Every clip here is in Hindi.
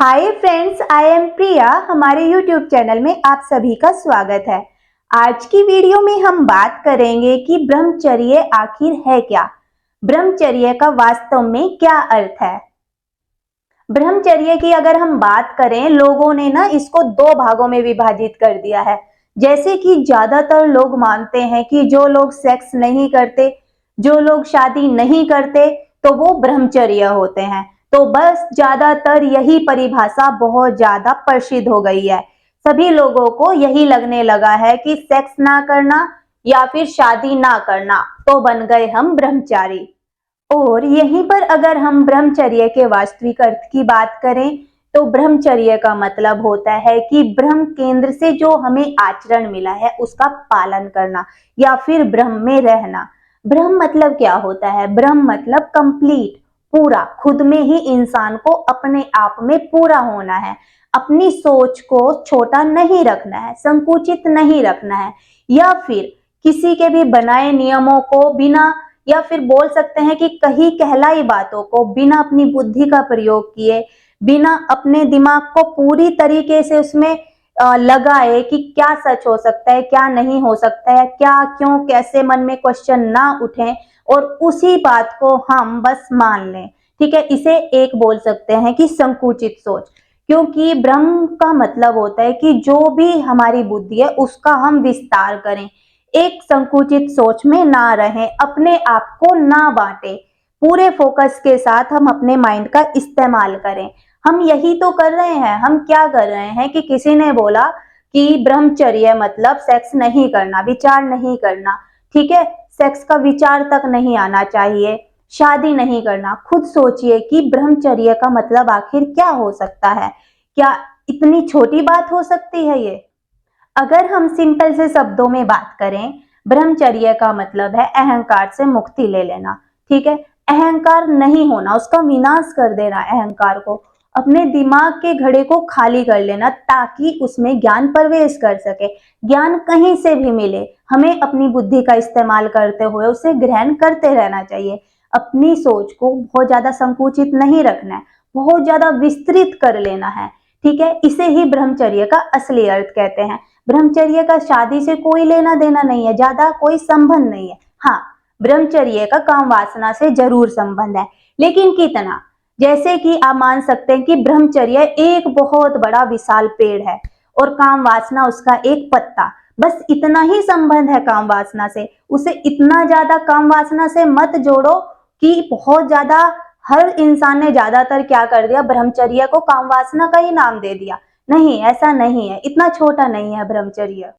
हाय फ्रेंड्स, आई एम प्रिया। हमारे यूट्यूब चैनल में आप सभी का स्वागत है। आज की वीडियो में हम बात करेंगे कि ब्रह्मचर्य आखिर है क्या। ब्रह्मचर्य का वास्तव में क्या अर्थ है। ब्रह्मचर्य की अगर हम बात करें, लोगों ने ना इसको दो भागों में विभाजित कर दिया है। जैसे कि ज्यादातर लोग मानते हैं कि जो लोग सेक्स नहीं करते, जो लोग शादी नहीं करते, तो वो ब्रह्मचर्य होते हैं। तो बस ज्यादातर यही परिभाषा बहुत ज्यादा प्रसिद्ध हो गई है। सभी लोगों को यही लगने लगा है कि सेक्स ना करना या फिर शादी ना करना तो बन गए हम ब्रह्मचारी। और यहीं पर अगर हम ब्रह्मचर्य के वास्तविक अर्थ की बात करें, तो ब्रह्मचर्य का मतलब होता है कि ब्रह्म केंद्र से जो हमें आचरण मिला है उसका पालन करना या फिर ब्रह्म में रहना। ब्रह्म मतलब क्या होता है? ब्रह्म मतलब कंप्लीट, पूरा, खुद में ही इंसान को अपने आप में पूरा होना है। अपनी सोच को छोटा नहीं रखना है, संकुचित नहीं रखना है, या फिर किसी के भी बनाए नियमों को बिना, या फिर बोल सकते हैं कि कही कहलाई बातों को बिना अपनी बुद्धि का प्रयोग किए, बिना अपने दिमाग को पूरी तरीके से उसमें लगाए कि क्या सच हो सकता है, क्या नहीं हो सकता है, क्या, क्यों, कैसे, मन में क्वेश्चन ना उठे और उसी बात को हम बस मान लें। ठीक है, इसे एक बोल सकते हैं कि संकुचित सोच। क्योंकि ब्रह्म का मतलब होता है कि जो भी हमारी बुद्धि है उसका हम विस्तार करें, एक संकुचित सोच में ना रहें, अपने आप को ना बांटे, पूरे फोकस के साथ हम अपने माइंड का इस्तेमाल करें। हम यही तो कर रहे हैं। हम क्या कर रहे हैं कि किसी ने बोला कि ब्रह्मचर्य मतलब सेक्स नहीं करना, विचार नहीं करना। ठीक है, सेक्स का विचार तक नहीं आना चाहिए, शादी नहीं करना। खुद सोचिए कि ब्रह्मचर्य का मतलब आखिर क्या हो सकता है। क्या इतनी छोटी बात हो सकती है ये? अगर हम सिंपल से शब्दों में बात करें, ब्रह्मचर्य का मतलब है अहंकार से मुक्ति ले लेना। ठीक है, अहंकार नहीं होना, उसका विनाश कर देना, अहंकार को, अपने दिमाग के घड़े को खाली कर लेना ताकि उसमें ज्ञान प्रवेश कर सके। ज्ञान कहीं से भी मिले, हमें अपनी बुद्धि का इस्तेमाल करते हुए उसे ग्रहण करते रहना चाहिए। अपनी सोच को बहुत ज्यादा संकुचित नहीं रखना है, बहुत ज्यादा विस्तृत कर लेना है। ठीक है, इसे ही ब्रह्मचर्य का असली अर्थ कहते हैं। ब्रह्मचर्य का शादी से कोई लेना देना नहीं है, ज्यादा कोई संबंध नहीं है। हाँ, ब्रह्मचर्य का काम वासना से जरूर संबंध है, लेकिन कितना? जैसे कि आप मान सकते हैं कि ब्रह्मचर्य एक बहुत बड़ा विशाल पेड़ है और काम वासना उसका एक पत्ता। बस इतना ही संबंध है काम वासना से। उसे इतना ज्यादा काम वासना से मत जोड़ो कि बहुत ज्यादा, हर इंसान ने ज्यादातर क्या कर दिया, ब्रह्मचर्य को काम वासना का ही नाम दे दिया। नहीं, ऐसा नहीं है, इतना छोटा नहीं है ब्रह्मचर्य।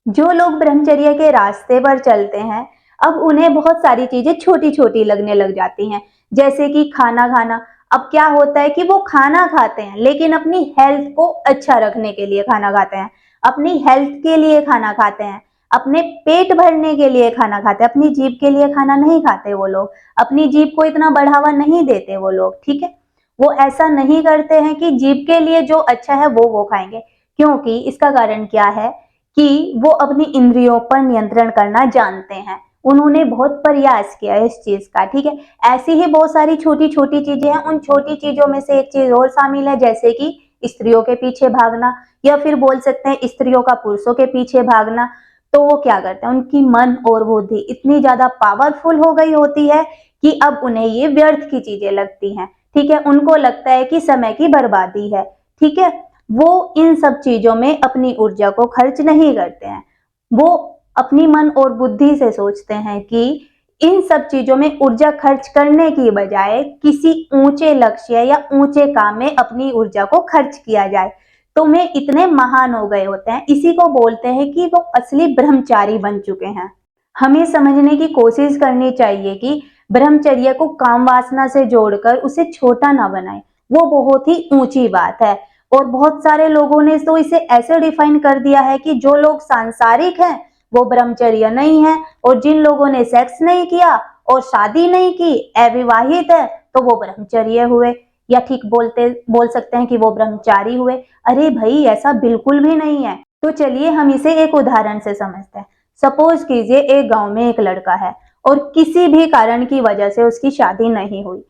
जो लोग ब्रह्मचर्य के रास्ते पर चलते हैं, अब उन्हें बहुत सारी चीजें छोटी छोटी लगने लग जाती हैं। जैसे कि खाना खाना। अब क्या होता है कि वो खाना खाते हैं लेकिन अपनी हेल्थ को अच्छा रखने के लिए खाना खाते हैं, अपनी हेल्थ के लिए खाना खाते हैं, अपने पेट भरने के लिए खाना खाते हैं, अपनी जीभ के लिए खाना नहीं खाते वो लोग। अपनी जीभ को इतना बढ़ावा नहीं देते वो लोग। ठीक है, वो ऐसा नहीं करते हैं कि जीभ के लिए जो अच्छा है वो खाएंगे। क्योंकि इसका कारण क्या है कि वो अपनी इंद्रियों पर नियंत्रण करना जानते हैं। उन्होंने बहुत प्रयास किया है इस चीज का। ठीक है, ऐसी ही बहुत सारी छोटी छोटी चीजें हैं। उन छोटी चीजों में से एक चीज और शामिल है, जैसे कि स्त्रियों के पीछे भागना, या फिर बोल सकते हैं स्त्रियों का पुरुषों के पीछे भागना। तो वो क्या करते हैं, उनकी मन और बुद्धि इतनी ज्यादा पावरफुल हो गई होती है कि अब उन्हें ये व्यर्थ की चीजें लगती हैं। ठीक है, उनको लगता है कि समय की बर्बादी है। ठीक है, वो इन सब चीजों में अपनी ऊर्जा को खर्च नहीं करते हैं। वो अपनी मन और बुद्धि से सोचते हैं कि इन सब चीजों में ऊर्जा खर्च करने की बजाय किसी ऊंचे लक्ष्य या ऊंचे काम में अपनी ऊर्जा को खर्च किया जाए। तो वे इतने महान हो गए होते हैं, इसी को बोलते हैं कि वो असली ब्रह्मचारी बन चुके हैं। हमें समझने की कोशिश करनी चाहिए कि ब्रह्मचर्य को काम वासना से जोड़कर उसे छोटा ना बनाएं। वो बहुत ही ऊंची बात है। और बहुत सारे लोगों ने तो इसे ऐसे डिफाइन कर दिया है कि जो लोग सांसारिक हैं वो ब्रह्मचर्य नहीं है, और जिन लोगों ने सेक्स नहीं किया और शादी नहीं की, अविवाहित है, तो वो ब्रह्मचर्य हुए, या ठीक बोल सकते हैं कि वो ब्रह्मचारी हुए। अरे भाई, ऐसा बिल्कुल भी नहीं है। तो चलिए हम इसे एक उदाहरण से समझते हैं। सपोज कीजिए एक गांव में एक लड़का है और किसी भी कारण की वजह से उसकी शादी नहीं हुई।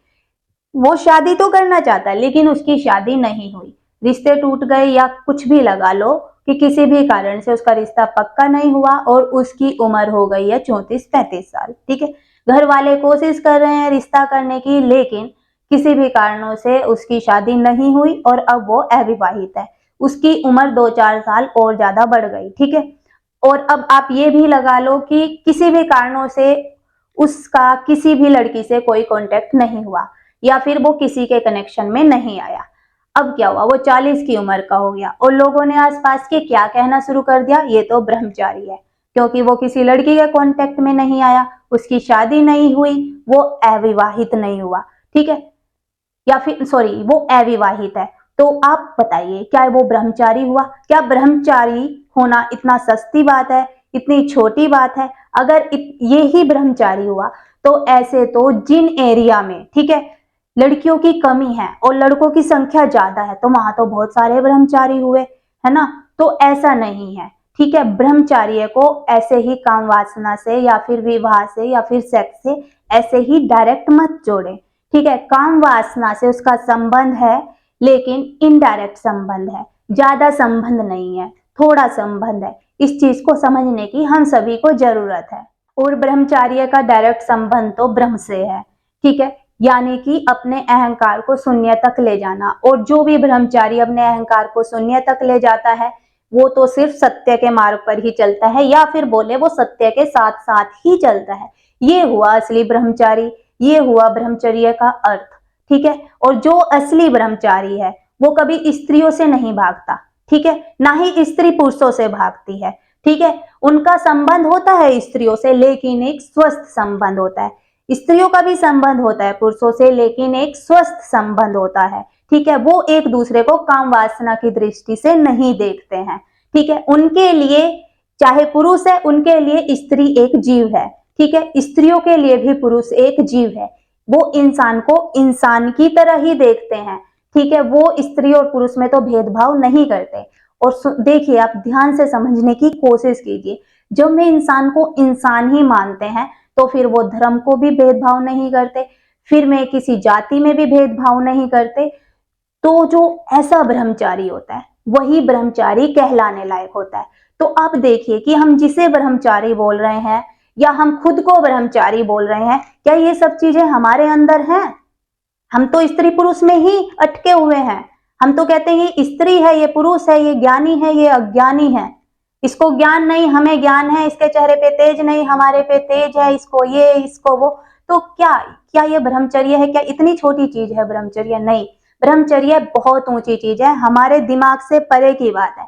वो शादी तो करना चाहता है लेकिन उसकी शादी नहीं हुई, रिश्ते टूट गए या कुछ भी लगा लो कि किसी भी कारण से उसका रिश्ता पक्का नहीं हुआ और उसकी उम्र हो गई है 34-35 साल, ठीक है। घर वाले कोशिश कर रहे हैं रिश्ता करने की, लेकिन किसी भी कारणों से उसकी शादी नहीं हुई और अब वो अविवाहित है। उसकी उम्र 2-4 साल और ज्यादा बढ़ गई, ठीक है। और अब आप ये भी लगा लो कि किसी भी कारणों से उसका किसी भी लड़की से कोई कांटेक्ट नहीं हुआ या फिर वो किसी के कनेक्शन में नहीं आया। अब क्या हुआ, वो 40 की उम्र का हो गया और लोगों ने आसपास के क्या कहना शुरू कर दिया, ये तो ब्रह्मचारी है, क्योंकि वो किसी लड़की के कांटेक्ट में नहीं आया, उसकी शादी नहीं हुई, वो अविवाहित नहीं हुआ, ठीक है, या फिर सॉरी वो अविवाहित है। तो आप बताइए क्या वो ब्रह्मचारी हुआ? क्या ब्रह्मचारी होना इतना सस्ती बात है, इतनी छोटी बात है? अगर ये ही ब्रह्मचारी हुआ तो ऐसे तो जिन एरिया में, ठीक है, लड़कियों की कमी है और लड़कों की संख्या ज्यादा है तो वहां तो बहुत सारे ब्रह्मचारी हुए, है ना। तो ऐसा नहीं है, ठीक है। ब्रह्मचार्य को ऐसे ही काम वासना से या फिर विवाह से या फिर सेक्स से ऐसे ही डायरेक्ट मत जोड़े, ठीक है। काम वासना से उसका संबंध है लेकिन इनडायरेक्ट संबंध है, ज्यादा संबंध नहीं है, थोड़ा संबंध है। इस चीज को समझने की हम सभी को जरूरत है। और ब्रह्मचार्य का डायरेक्ट संबंध तो ब्रह्म से है, ठीक है, यानी कि अपने अहंकार को शून्य तक ले जाना। और जो भी ब्रह्मचारी अपने अहंकार को शून्य तक ले जाता है वो तो सिर्फ सत्य के मार्ग पर ही चलता है, या फिर बोले वो सत्य के साथ साथ ही चलता है। ये हुआ असली ब्रह्मचारी, ये हुआ ब्रह्मचर्य का अर्थ, ठीक है। और जो असली ब्रह्मचारी है वो कभी स्त्रियों से नहीं भागता, ठीक है, ना ही स्त्री पुरुषों से भागती है, ठीक है। उनका संबंध होता है स्त्रियों से लेकिन एक स्वस्थ संबंध होता है, स्त्रियों का भी संबंध होता है पुरुषों से लेकिन एक स्वस्थ संबंध होता है, ठीक है। वो एक दूसरे को काम वासना की दृष्टि से नहीं देखते हैं, ठीक है। उनके लिए चाहे पुरुष है, उनके लिए स्त्री एक जीव है, ठीक है। स्त्रियों के लिए भी पुरुष एक जीव है, वो इंसान को इंसान की तरह ही देखते हैं, ठीक है। वो स्त्री और पुरुष में तो भेदभाव नहीं करते। और देखिए, आप ध्यान से समझने की कोशिश कीजिए, जब मैं इंसान को इंसान ही मानते हैं तो फिर वो धर्म को भी भेदभाव नहीं करते, फिर मैं किसी जाति में भी भेदभाव नहीं करते। तो जो ऐसा ब्रह्मचारी होता है वही ब्रह्मचारी कहलाने लायक होता है। तो आप देखिए कि हम जिसे ब्रह्मचारी बोल रहे हैं या हम खुद को ब्रह्मचारी बोल रहे हैं, क्या ये सब चीजें हमारे अंदर हैं? हम तो स्त्री पुरुष में ही अटके हुए हैं। हम तो कहते हैं ये स्त्री है, ये पुरुष है, ये ज्ञानी है, ये अज्ञानी है, इसको ज्ञान नहीं, हमें ज्ञान है, इसके चेहरे पे तेज नहीं, हमारे पे तेज है, इसको ये, इसको वो। तो क्या क्या ये ब्रह्मचर्य है? क्या इतनी छोटी चीज है ब्रह्मचर्य? नहीं, ब्रह्मचर्य बहुत ऊंची चीज है, हमारे दिमाग से परे की बात है।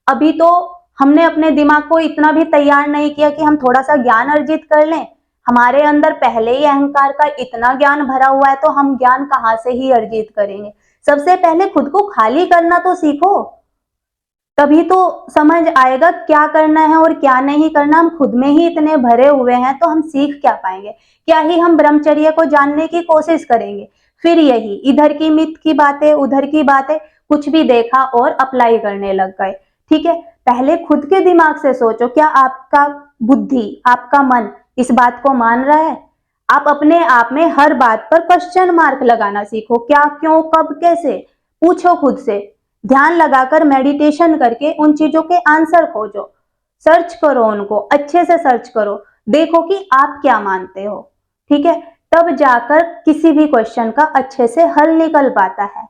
अभी तो हमने अपने दिमाग को इतना भी तैयार नहीं किया कि हम थोड़ा सा ज्ञान अर्जित कर लें। हमारे अंदर पहले ही अहंकार का इतना ज्ञान भरा हुआ है तो हम ज्ञान कहाँ से ही अर्जित करेंगे? सबसे पहले खुद को खाली करना तो सीखो, तभी तो समझ आएगा क्या करना है और क्या नहीं करना। हम खुद में ही इतने भरे हुए हैं तो हम सीख क्या पाएंगे? क्या ही हम ब्रह्मचर्य को जानने की कोशिश करेंगे? फिर यही इधर की मिथ की बातें, उधर की बातें, कुछ भी देखा और अप्लाई करने लग गए, ठीक है। पहले खुद के दिमाग से सोचो, क्या आपका बुद्धि, आपका मन इस बात को मान रहा है? आप अपने आप में हर बात पर क्वेश्चन मार्क लगाना सीखो, क्या, क्यों, कब, कैसे, पूछो खुद से। ध्यान लगाकर मेडिटेशन करके उन चीजों के आंसर खोजो, सर्च करो, उनको अच्छे से सर्च करो, देखो कि आप क्या मानते हो, ठीक है। तब जाकर किसी भी क्वेश्चन का अच्छे से हल निकल पाता है।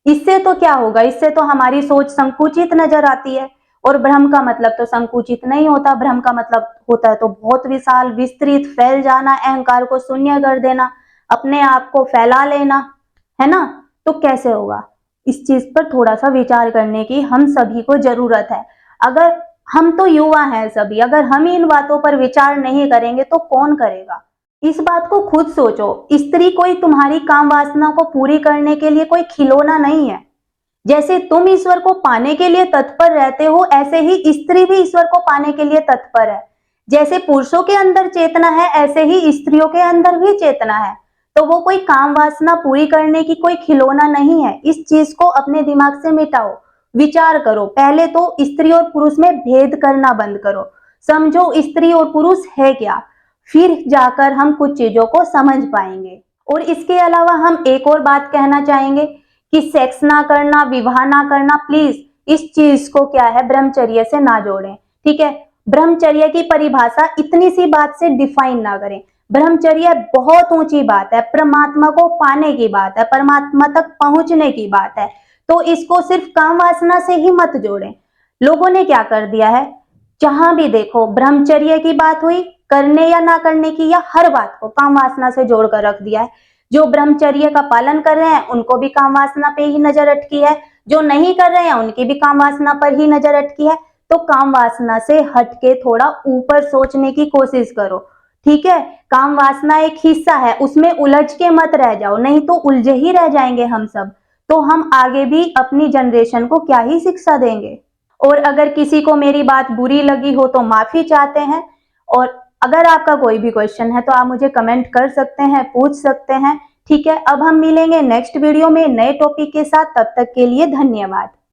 इससे तो क्या होगा, इससे तो हमारी सोच संकुचित नजर आती है। और ब्रह्म का मतलब तो संकुचित नहीं होता, ब्रह्म का मतलब होता है तो बहुत विशाल, विस्तृत, फैल जाना, अहंकार को शून्य कर देना, अपने आप को फैला लेना, है ना। तो कैसे होगा, इस चीज पर थोड़ा सा विचार करने की हम सभी को जरूरत है। अगर हम तो युवा हैं सभी, अगर हम इन बातों पर विचार नहीं करेंगे तो कौन करेगा? इस बात को खुद सोचो, स्त्री कोई तुम्हारी काम वासना को पूरी करने के लिए कोई खिलौना नहीं है। जैसे तुम ईश्वर को पाने के लिए तत्पर रहते हो, ऐसे ही स्त्री भी ईश्वर को पाने के लिए तत्पर है। जैसे पुरुषों के अंदर चेतना है, ऐसे ही स्त्रियों के अंदर भी चेतना है। तो वो कोई काम वासना पूरी करने की कोई खिलौना नहीं है। इस चीज को अपने दिमाग से मिटाओ, विचार करो। पहले तो स्त्री और पुरुष में भेद करना बंद करो, समझो स्त्री और पुरुष है क्या, फिर जाकर हम कुछ चीजों को समझ पाएंगे। और इसके अलावा हम एक और बात कहना चाहेंगे कि सेक्स ना करना, विवाह ना करना, प्लीज इस चीज को क्या है ब्रह्मचर्य से ना जोड़ें। ठीक है, ब्रह्मचर्य की परिभाषा इतनी सी बात से डिफाइन ना करें। ब्रह्मचर्य बहुत ऊंची बात है, परमात्मा को पाने की बात है, परमात्मा तक पहुंचने की बात है। तो इसको सिर्फ काम वासना से ही मत जोड़ें। लोगों ने क्या कर दिया है, जहां भी देखो ब्रह्मचर्य की बात हुई, करने या ना करने की, या हर बात को काम वासना से जोड़कर रख दिया है। जो ब्रह्मचर्य का पालन कर रहे हैं उनको भी काम वासना पे ही नजर अटकी है, जो नहीं कर रहे हैं उनकी भी काम वासना पर ही नजर अटकी है। तो काम वासना से हटके थोड़ा ऊपर सोचने की कोशिश करो। ठीक है, काम वासना एक हिस्सा है, उसमें उलझ के मत रह जाओ, नहीं तो उलझे ही रह जाएंगे हम सब। तो हम आगे भी अपनी जनरेशन को क्या ही शिक्षा देंगे। और अगर किसी को मेरी बात बुरी लगी हो तो माफी चाहते हैं। और अगर आपका कोई भी क्वेश्चन है तो आप मुझे कमेंट कर सकते हैं, पूछ सकते हैं। ठीक है, अब हम मिलेंगे नेक्स्ट वीडियो में नए टॉपिक के साथ। तब तक के लिए धन्यवाद।